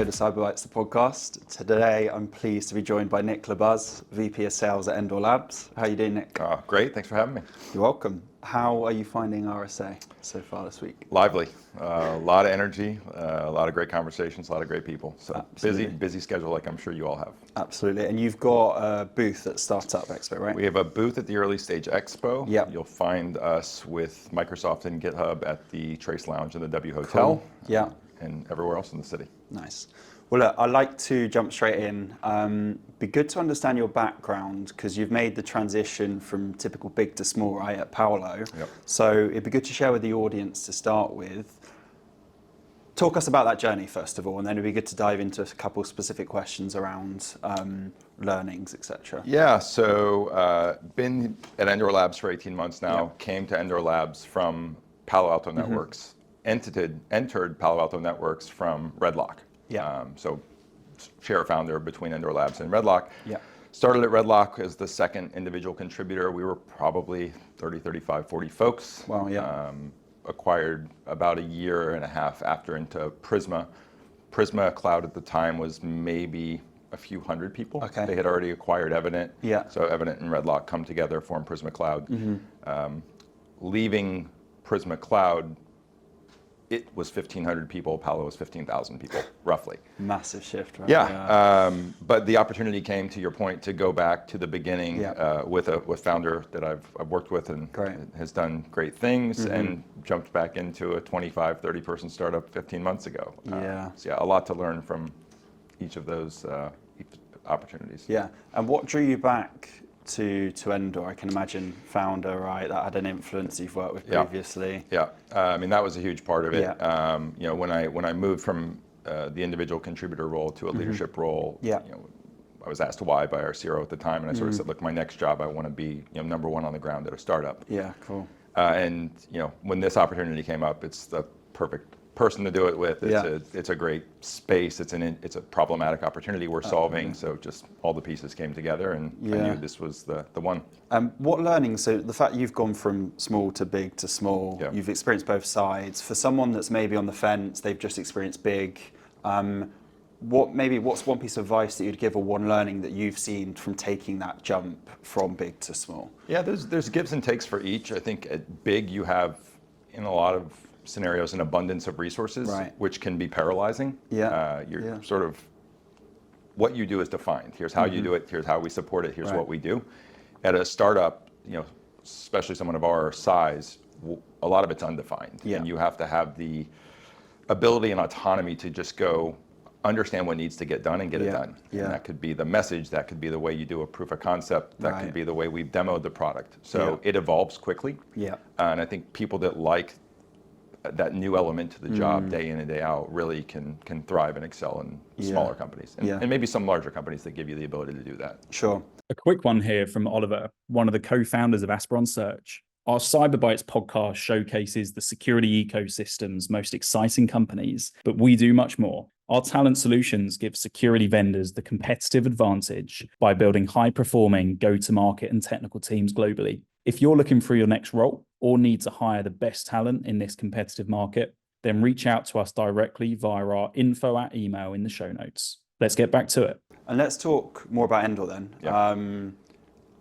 episode of CyberBytes, the podcast. Today, I'm pleased to be joined by Nic LaBuz, VP of Sales at Endor Labs. How are you doing, Nic? Great, thanks for having me. You're welcome. How are you finding RSA so far this week? Lively, a lot of energy, a lot of great conversations, a lot of great people. So busy schedule like I'm sure you all have. Absolutely, and you've got a booth at Startup Expo, right? We have a booth at the Early Stage Expo. Yep. You'll find us with Microsoft and GitHub at the Trace Lounge in the W Hotel. Cool. Yeah. And everywhere else in the city. Nice. Well, look, I'd like to jump straight in. Be good to understand your background because you've made the transition from typical big to small, right, at Palo. Yep. So it'd be good to share with the audience to start with. Talk us about that journey, first of all, and then it'd be good to dive into a couple of specific questions around learnings, etc. Yeah, so been at Endor Labs for 18 months now, Yep. came to Endor Labs from Palo Alto Networks, entered Palo Alto Networks from Redlock. Yeah. So share founder between Endor Labs and Redlock. Yeah. Started at Redlock as the second individual contributor. We were probably 30, 35, 40 folks. Wow, yeah. Acquired about a year and a half after into Prisma. Prisma Cloud at the time was maybe a few hundred people. Okay. They had already acquired Evident. Yeah. So Evident and Redlock come together, form Prisma Cloud. Leaving Prisma Cloud, it was 1,500 people. Palo was 15,000 people, roughly. Massive shift, right? Yeah. But the opportunity came, to your point, to go back to the beginning with a founder that I've worked with and has done great things, and jumped back into a 25, 30 person startup 15 months ago. So yeah, a lot to learn from each of those opportunities. Yeah. And what drew you back to Endor? I can imagine founder, right? That had an influence you've worked with previously. Yeah. I mean, that was a huge part of it. Yeah. You know, when I moved from the individual contributor role to a leadership role, Yeah. you know, I was asked why by our CRO at the time, and I sort of said, look, my next job, I want to be, you know, number one on the ground at a startup. Yeah, cool. And you know, when this opportunity came up, it's the perfect person to do it with. It's a great space. It's a problematic opportunity we're solving. So just all the pieces came together, and I knew this was the one. What learning? So the fact you've gone from small to big to small, you've experienced both sides. For someone that's maybe on the fence, they've just experienced big. What's one piece of advice that you'd give, or one learning that you've seen from taking that jump from big to small? Yeah, there's gives and takes for each. I think at big you have, in a lot of scenarios, an abundance of resources, which can be paralyzing. You're sort of, what you do is defined. Here's how you do it. Here's how we support it. Here's what we do. At a startup, you know, especially someone of our size, a lot of it's undefined, and you have to have the ability and autonomy to just go understand what needs to get done and get it done. And that could be the message, that could be the way you do a proof of concept, that could be the way we've demoed the product. So it evolves quickly. And I think people that like that new element to the job day in and day out really can thrive and excel in smaller companies, and maybe some larger companies that give you the ability to do that. Sure. A quick one here from Oliver, one of the co-founders of Asperon Search. Our CyberBytes podcast showcases the security ecosystem's most exciting companies, but we do much more. Our talent solutions give security vendors the competitive advantage by building high-performing go-to-market and technical teams globally. If you're looking for your next role or need to hire the best talent in this competitive market, then reach out to us directly via our info@email in the show notes. Let's get back to it. And let's talk more about Endor then.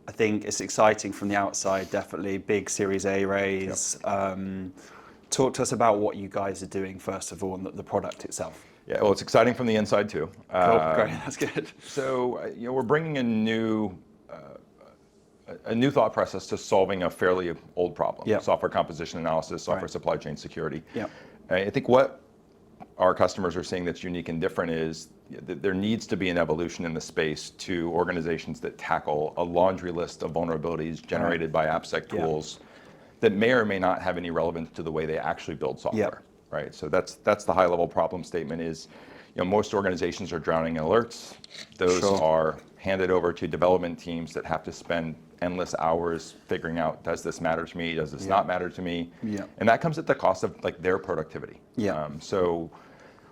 I think it's exciting from the outside, definitely. Big Series A raise. Talk to us about what you guys are doing, first of all, and the product itself. Yeah, well, it's exciting from the inside too. Cool, great, that's good. So, you know, we're bringing a new thought process to solving a fairly old problem. Software composition analysis, software supply chain security. I think what our customers are seeing that's unique and different is that there needs to be an evolution in the space to organizations that tackle a laundry list of vulnerabilities generated by AppSec tools that may or may not have any relevance to the way they actually build software. Right. So that's the high level problem statement is, you know, most organizations are drowning in alerts. Those are handed over to development teams that have to spend endless hours figuring out, does this matter to me? Does this not matter to me? And that comes at the cost of like their productivity. So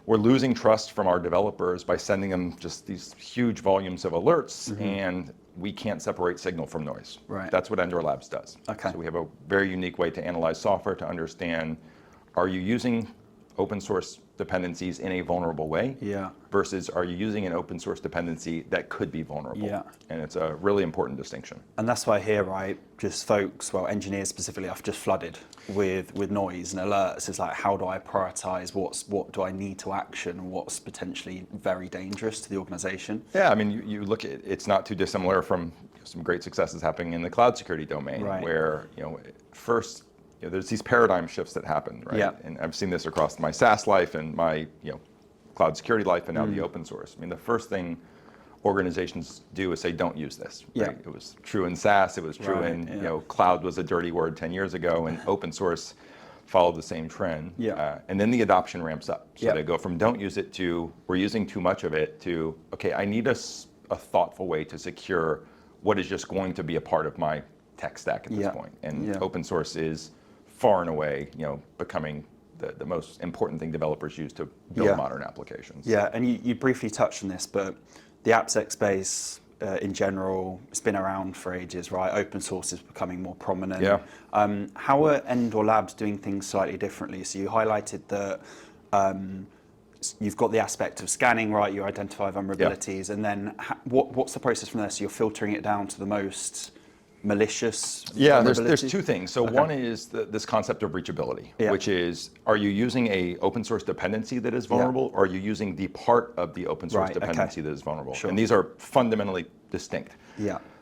we're losing trust from our developers by sending them just these huge volumes of alerts, and we can't separate signal from noise. That's what Endor Labs does. So we have a very unique way to analyze software to understand, are you using open source dependencies in a vulnerable way versus are you using an open source dependency that could be vulnerable? And it's a really important distinction. And that's why here, right, just folks, well, engineers specifically, are just flooded with noise and alerts. It's like, how do I prioritize what do I need to action and what's potentially very dangerous to the organization? Yeah, I mean, you look at it's not too dissimilar from some great successes happening in the cloud security domain, where first there's these paradigm shifts that happen, right? And I've seen this across my SaaS life and my cloud security life, and now the open source. I mean, the first thing organizations do is say, don't use this. Right? It was true in SaaS. It was true in cloud was a dirty word 10 years ago, and open source followed the same trend. And then the adoption ramps up. So they go from don't use it to we're using too much of it to okay, I need a thoughtful way to secure what is just going to be a part of my tech stack at this point. And open source is far and away, becoming the most important thing developers use to build modern applications. Yeah, and you briefly touched on this, but the AppSec space in general, it's been around for ages, right? Open source is becoming more prominent. How are Endor Labs doing things slightly differently? So you highlighted that you've got the aspect of scanning, right? You identify vulnerabilities, and then what's the process from there? So you're filtering it down to the most malicious there's two things. So one is this concept of breachability, which is, are you using a open source dependency that is vulnerable, or are you using the part of the open source dependency that is vulnerable? And these are fundamentally distinct.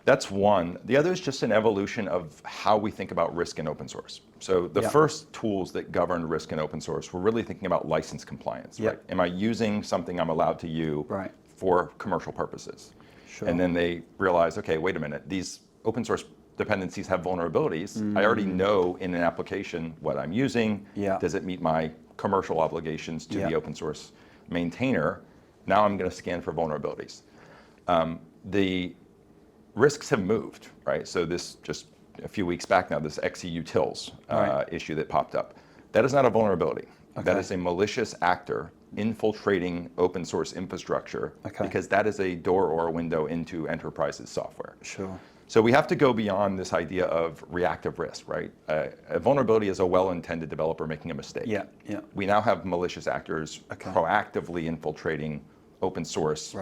That's one. The other is just an evolution of how we think about risk in open source. So the first tools that govern risk in open source were really thinking about license compliance, right? Am I using something I'm allowed to use for commercial purposes? And then they realized, okay, wait a minute, these open source dependencies have vulnerabilities. I already know in an application what I'm using. Does it meet my commercial obligations to the open source maintainer? Now I'm going to scan for vulnerabilities. The risks have moved, right? So this just a few weeks back now, this XEUtils issue that popped up. That is not a vulnerability. That is a malicious actor infiltrating open source infrastructure because that is a door or a window into enterprises software. So we have to go beyond this idea of reactive risk, right? A vulnerability is a well-intended developer making a mistake. We now have malicious actors proactively infiltrating open source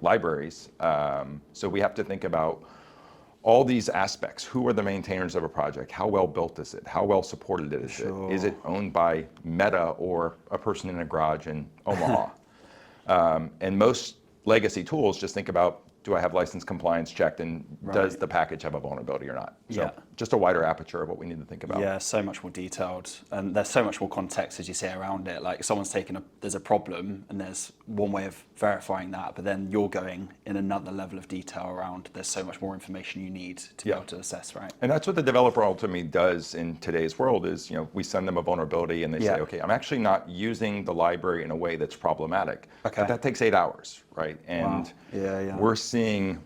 libraries. So we have to think about all these aspects. Who are the maintainers of a project? How well built is it? How well supported is it? Is it owned by Meta or a person in a garage in Omaha? And most legacy tools just think about, do I have license compliance checked, and does the package have a vulnerability or not? So just a wider aperture of what we need to think about. Yeah, so much more detailed, and there's so much more context, as you say, around it. Like someone's there's a problem, and there's one way of verifying that, but then you're going in another level of detail around. There's so much more information you need to be able to assess, right? And that's what the developer ultimately does in today's world. Is we send them a vulnerability, and they say, okay, I'm actually not using the library in a way that's problematic. But that takes 8 hours, right? And we're seeing,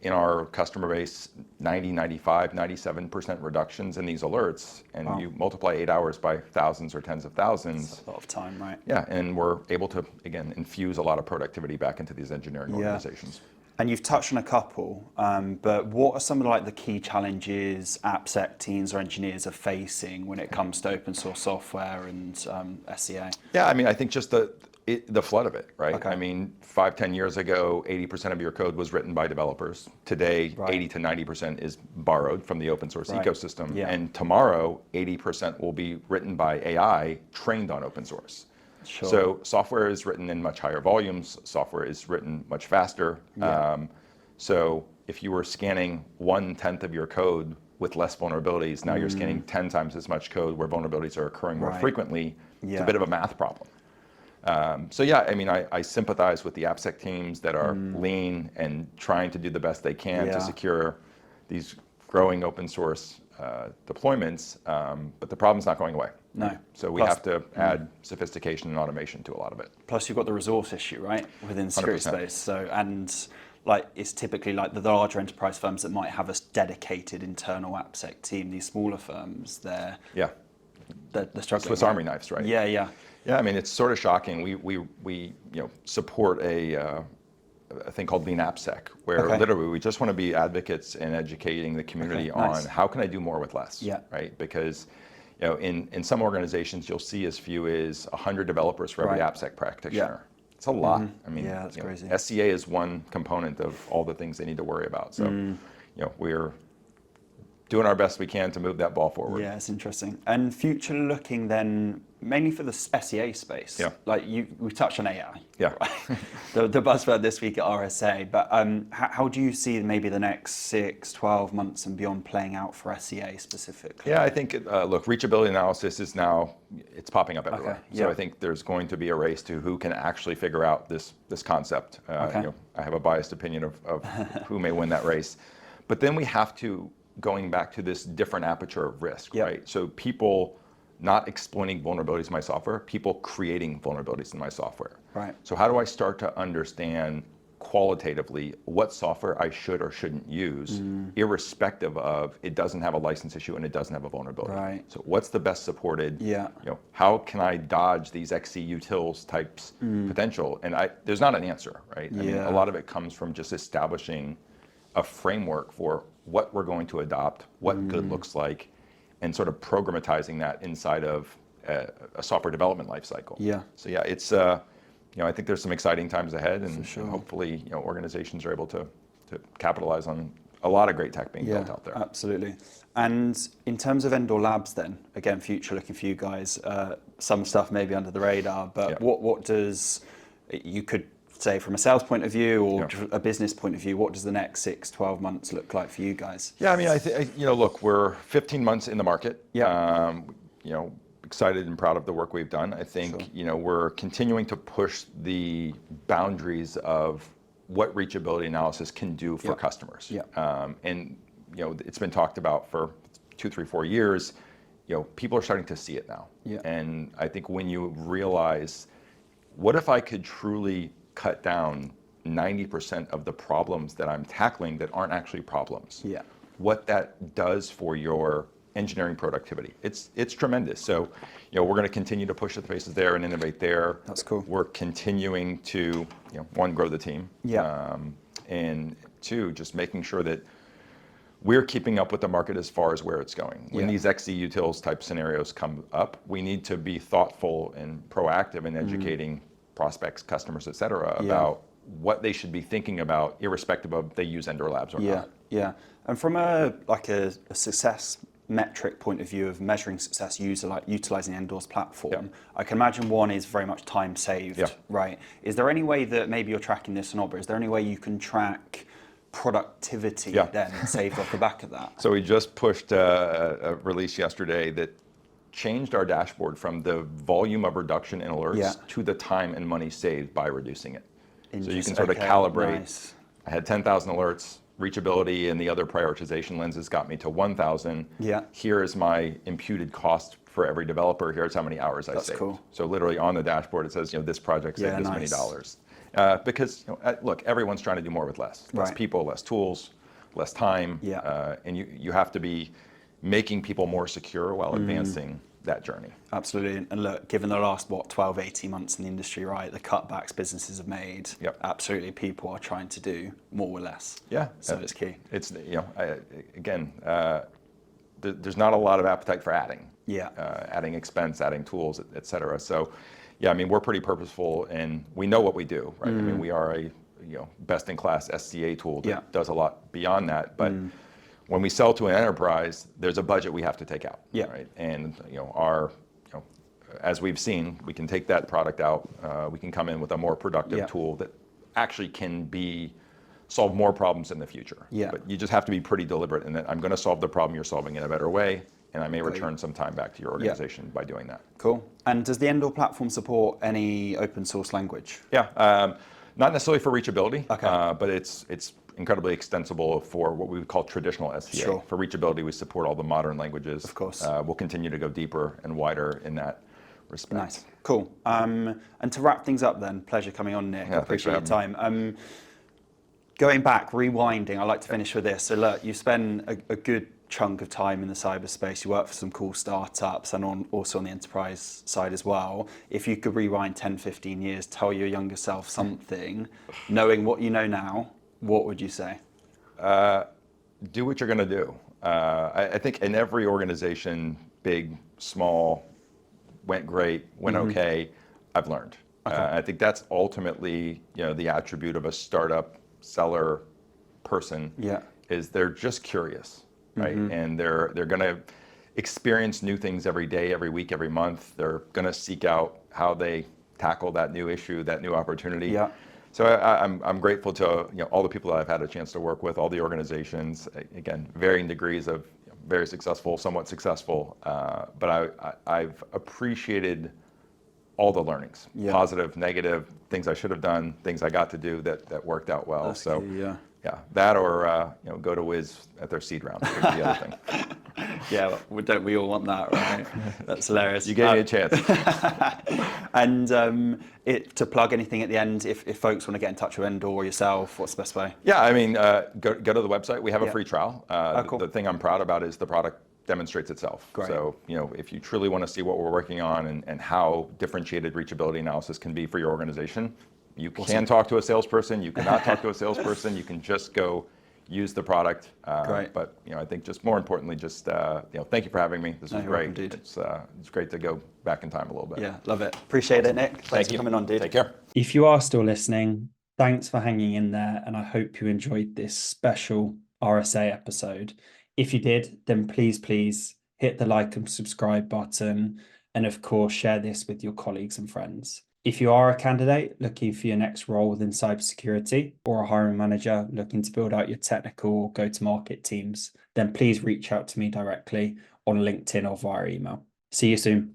in our customer base, 90, 95, 97% reductions in these alerts, and you multiply 8 hours by thousands or tens of thousands. That's a lot of time, right? Yeah, and we're able to, again, infuse a lot of productivity back into these engineering organizations. And you've touched on a couple, but what are some of the key challenges AppSec teams or engineers are facing when it comes to open source software and SCA? Yeah, I mean, I think just the flood of it, right? I mean, 5-10 years ago, 80% of your code was written by developers. Today, 80 to 90% is borrowed from the open source ecosystem. And tomorrow, 80% will be written by AI trained on open source. So software is written in much higher volumes. Software is written much faster. So if you were scanning 1/10 of your code with less vulnerabilities, now you're scanning 10 times as much code where vulnerabilities are occurring more frequently. It's a bit of a math problem. So yeah, I mean, I sympathize with the AppSec teams that are lean and trying to do the best they can to secure these growing open source deployments, but the problem's not going away. So we have to add sophistication and automation to a lot of it. Plus you've got the resource issue, right, within the security space. So, and it's typically the larger enterprise firms that might have a dedicated internal AppSec team. These smaller firms, they're struggling. Swiss Army knives, right? Yeah, I mean, it's sort of shocking. We support a thing called Lean AppSec, where literally we just want to be advocates and educating the community on how can I do more with less, right? Because in some organizations, you'll see as few as 100 developers for every AppSec practitioner. It's a lot. I mean, that's crazy. SCA is one component of all the things they need to worry about. So, we're doing our best we can to move that ball forward. Yeah, it's interesting. And future looking then, mainly for the SEA space. Yeah. Like we touched on AI. Yeah. Right? the buzzword this week at RSA. But how do you see maybe the next 6, 12 months and beyond playing out for SEA specifically? Yeah, I think, look, reachability analysis is now, it's popping up everywhere. Okay. So I think there's going to be a race to who can actually figure out this concept. Okay. I have a biased opinion of who may win that race. But then we have to, going back to this different aperture of risk, right? So people not exploiting vulnerabilities in my software, people creating vulnerabilities in my software. Right. So how do I start to understand qualitatively what software I should or shouldn't use, irrespective of it doesn't have a license issue and it doesn't have a vulnerability. Right. So what's the best supported? Yeah. How can I dodge these XC utils types potential? And there's not an answer, right? I mean, a lot of it comes from just establishing a framework for what we're going to adopt, what good looks like, and sort of programmatizing that inside of a software development lifecycle. Yeah. So yeah, it's I think there's some exciting times ahead, and hopefully organizations are able to capitalize on a lot of great tech being built out there. Absolutely. And in terms of Endor Labs then, again, future looking for you guys, some stuff maybe under the radar, but what does, you could say from a sales point of view or a business point of view, what does the next 6, 12 months look like for you guys? Yeah, I mean, I think, look, we're 15 months in the market. Yeah. Excited and proud of the work we've done. I think, we're continuing to push the boundaries of what reachability analysis can do for customers. Yeah. And, it's been talked about for 2, 3, 4 years. People are starting to see it now. Yeah. And I think when you realize, what if I could truly cut down 90% of the problems that I'm tackling that aren't actually problems? Yeah. What that does for your engineering productivity. It's tremendous. So, we're going to continue to push the paces there and innovate there. That's cool. We're continuing to, one, grow the team. Yeah. And two, just making sure that we're keeping up with the market as far as where it's going. When these XC utils type scenarios come up, we need to be thoughtful and proactive in educating prospects, customers, et cetera, about what they should be thinking about, irrespective of they use Endor Labs or not. Yeah. And from a success metric point of view of measuring success utilizing Endor's platform, I can imagine one is very much time saved, right? Is there any way that maybe you're tracking this or not, but is there any way you can track productivity then saved off the back of that? So we just pushed a release yesterday that changed our dashboard from the volume of reduction in alerts to the time and money saved by reducing it. So you can sort of calibrate. Nice. I had 10,000 alerts, reachability and the other prioritization lenses got me to 1,000. Yeah. Here is my imputed cost for every developer. Here's how many hours I saved. That's cool. So literally on the dashboard it says, this project saved this many dollars. Because look, everyone's trying to do more with less. Less people, less tools, less time. And you have to be making people more secure while advancing that journey. Absolutely. And look, given the last 12, 18 months in the industry, right, the cutbacks businesses have made, absolutely people are trying to do more with less. Yeah. So it's key. It's, there's not a lot of appetite for adding. Adding expense, adding tools, et cetera. So yeah, I mean, we're pretty purposeful and we know what we do, right? I mean, we are a best-in-class SCA tool that does a lot beyond that. But when we sell to an enterprise, there's a budget we have to take out, right? And as we've seen, we can take that product out. We can come in with a more productive tool that actually can solve more problems in the future. But you just have to be pretty deliberate in that I'm going to solve the problem you're solving in a better way, and I may return some time back to your organization by doing that. Cool. And does the Endor platform support any open source language? Yeah, not necessarily for reachability, but it's incredibly extensible for what we would call traditional SCA. Sure. For reachability, we support all the modern languages. Of course. We'll continue to go deeper and wider in that respect. Nice. Cool. And to wrap things up then, pleasure coming on, Nic. I appreciate your time. Going back, rewinding, I like to finish with this. So look, you spent a good chunk of time in the cyberspace. You work for some cool startups and also on the enterprise side as well. If you could rewind 10, 15 years, tell your younger self something, knowing what you know now, what would you say? Do what you're going to do. I think in every organization, big, small, went great, went okay, I've learned. I think that's ultimately, the attribute of a startup seller person is they're just curious, right? And they're going to experience new things every day, every week, every month. They're going to seek out how they tackle that new issue, that new opportunity. So I'm grateful to all the people that I've had a chance to work with, all the organizations, again, varying degrees of very successful, somewhat successful, but I've appreciated all the learnings, positive, negative, things I should have done, things I got to do that worked out well. That's so key, that or go to Wiz at their seed round would be the other thing. Yeah, don't we all want that, right? That's hilarious. You gave me a chance. And to plug anything at the end, if folks want to get in touch with Endor or yourself, what's the best way? Yeah, I mean, go to the website. We have a free trial. Cool. The thing I'm proud about is the product demonstrates itself. Great. So, if you truly want to see what we're working on and how differentiated reachability analysis can be for your organization, you can talk to a salesperson. You cannot talk to a salesperson. You can just go use the product. Great. But I think just more importantly, just thank you for having me. This was great. Welcome, it's great to go back in time a little bit. Yeah, love it. Appreciate it, Nic. Thanks for coming on, dude. Take care. If you are still listening, thanks for hanging in there, and I hope you enjoyed this special RSA episode. If you did, then please hit the like and subscribe button, and of course share this with your colleagues and friends. If you are a candidate looking for your next role within cybersecurity, or a hiring manager looking to build out your technical or go-to-market teams, then please reach out to me directly on LinkedIn or via email. See you soon.